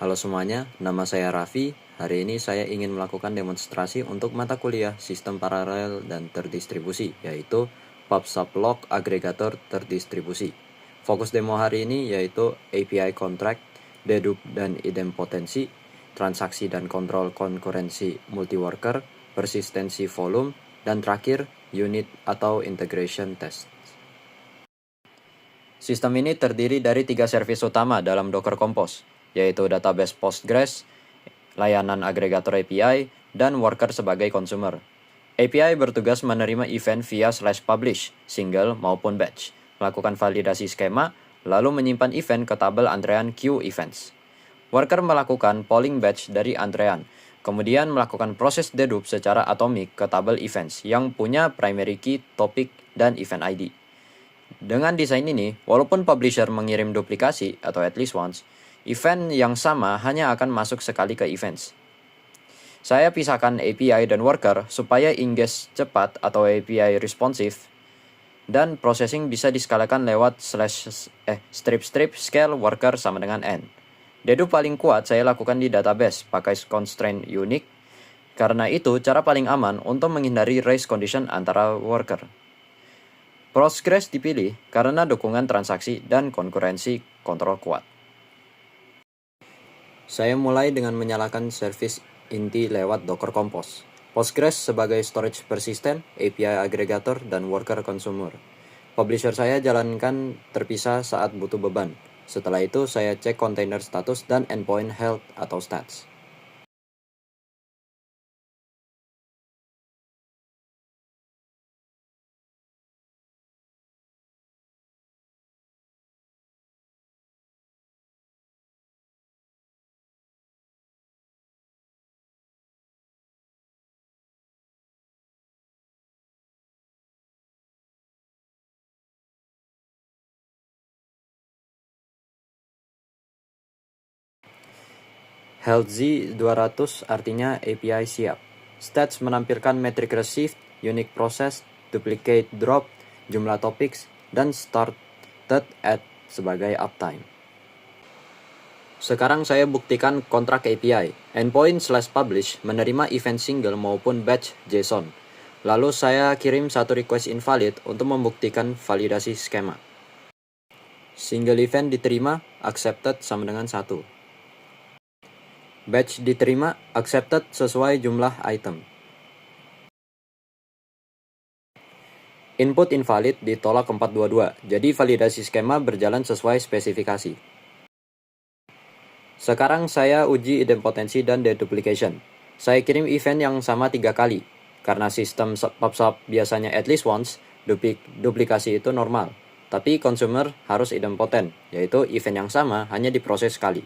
Halo semuanya, nama saya Raffi. Hari ini saya ingin melakukan demonstrasi untuk mata kuliah Sistem Paralel dan Terdistribusi, yaitu PubSub-Log Agregator Terdistribusi. Fokus demo hari ini yaitu API Contract, dedup dan idempotensi, transaksi dan kontrol konkurensi multi-worker, persistensi volume, dan terakhir, unit atau integration test. Sistem ini terdiri dari 3 service utama dalam Docker Compose, yaitu database Postgres, layanan agregator API, dan worker sebagai consumer. API bertugas menerima event via /publish, single maupun batch, melakukan validasi skema, lalu menyimpan event ke tabel antrean queue events. Worker melakukan polling batch dari antrean, kemudian melakukan proses dedup secara atomik ke tabel events yang punya primary key, topic, dan event ID. Dengan desain ini, walaupun publisher mengirim duplikasi atau at least once, event yang sama hanya akan masuk sekali ke events. Saya pisahkan API dan worker supaya ingest cepat atau API responsive dan processing bisa diskalakan lewat strip scale worker sama dengan n. Dedup paling kuat saya lakukan di database pakai constraint unique. Karena itu cara paling aman untuk menghindari race condition antara worker. Postgres dipilih karena dukungan transaksi dan konkurensi kontrol kuat. Saya mulai dengan menyalakan service inti lewat Docker Compose. Postgres sebagai storage persistent, API aggregator, dan worker consumer. Publisher saya jalankan terpisah saat butuh beban. Setelah itu saya cek container status dan endpoint health atau stats. HealthZ 200 artinya API siap. Stats menampilkan metric received, unique process, duplicate drop, jumlah topics, dan started at sebagai uptime. Sekarang saya buktikan kontrak API. Endpoint /publish menerima event single maupun batch JSON. Lalu saya kirim satu request invalid untuk membuktikan validasi skema. Single event diterima, accepted sama dengan 1. Batch diterima, accepted sesuai jumlah item. Input invalid ditolak 422, jadi validasi skema berjalan sesuai spesifikasi. Sekarang saya uji idempotensi dan deduplication. Saya kirim event yang sama 3 kali. Karena sistem PubSub biasanya at least once, duplikasi itu normal. Tapi consumer harus idempotent, yaitu event yang sama hanya diproses sekali.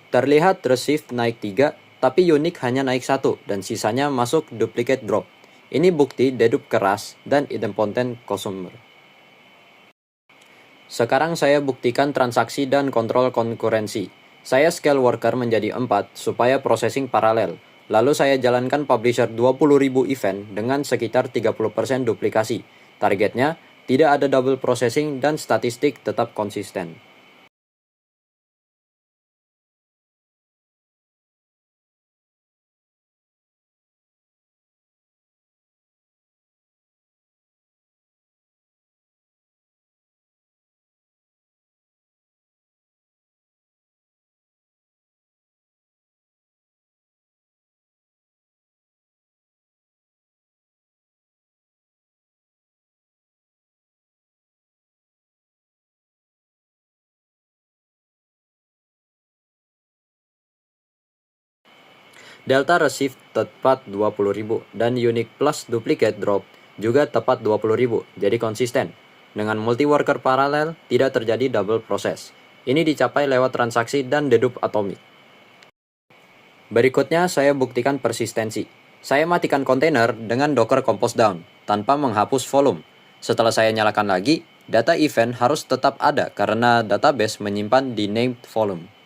Terlihat received naik 3, tapi unique hanya naik 1 dan sisanya masuk duplicate drop. Ini bukti dedup keras dan idempotent consumer. Sekarang saya buktikan transaksi dan kontrol konkurensi. Saya scale worker menjadi 4 supaya processing paralel. Lalu saya jalankan publisher 20.000 event dengan sekitar 30% duplikasi. Targetnya, tidak ada double processing dan statistik tetap konsisten. Delta receive tepat 20.000 dan unique plus duplicate drop juga tepat 20.000, jadi konsisten. Dengan multi-worker paralel, tidak terjadi double proses. Ini dicapai lewat transaksi dan dedup atomik. Berikutnya saya buktikan persistensi. Saya matikan kontainer dengan Docker Compose Down tanpa menghapus volume. Setelah saya nyalakan lagi, data event harus tetap ada karena database menyimpan di named volume.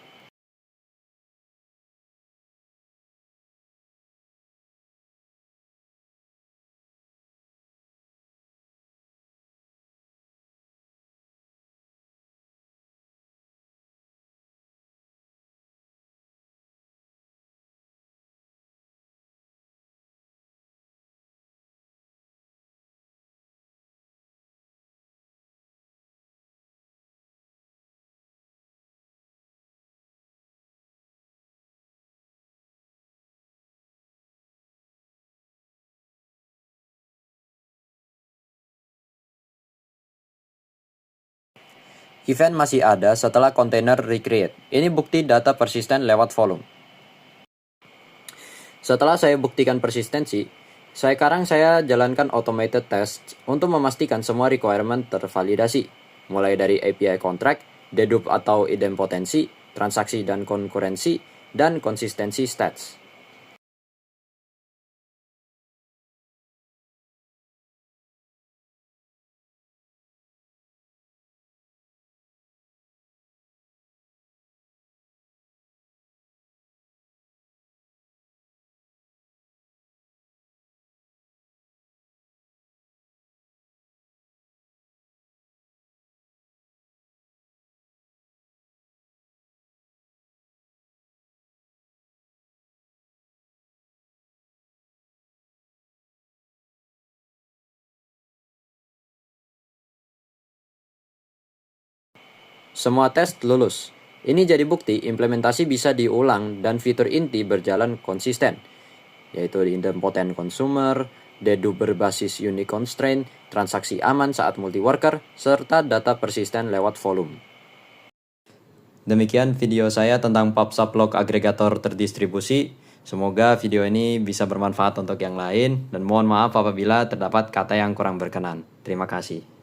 Event masih ada setelah kontainer recreate. Ini bukti data persisten lewat volume. Setelah saya buktikan persistensi, sekarang saya jalankan automated test untuk memastikan semua requirement tervalidasi, mulai dari API contract, dedupe atau idempotensi, transaksi dan konkurensi, dan konsistensi stats. Semua tes lulus. Ini jadi bukti implementasi bisa diulang dan fitur inti berjalan konsisten, yaitu idempotent consumer, dedupe berbasis unique constraint, transaksi aman saat multi-worker, serta data persisten lewat volume. Demikian video saya tentang PubSub log agregator terdistribusi. Semoga video ini bisa bermanfaat untuk yang lain, dan mohon maaf apabila terdapat kata yang kurang berkenan. Terima kasih.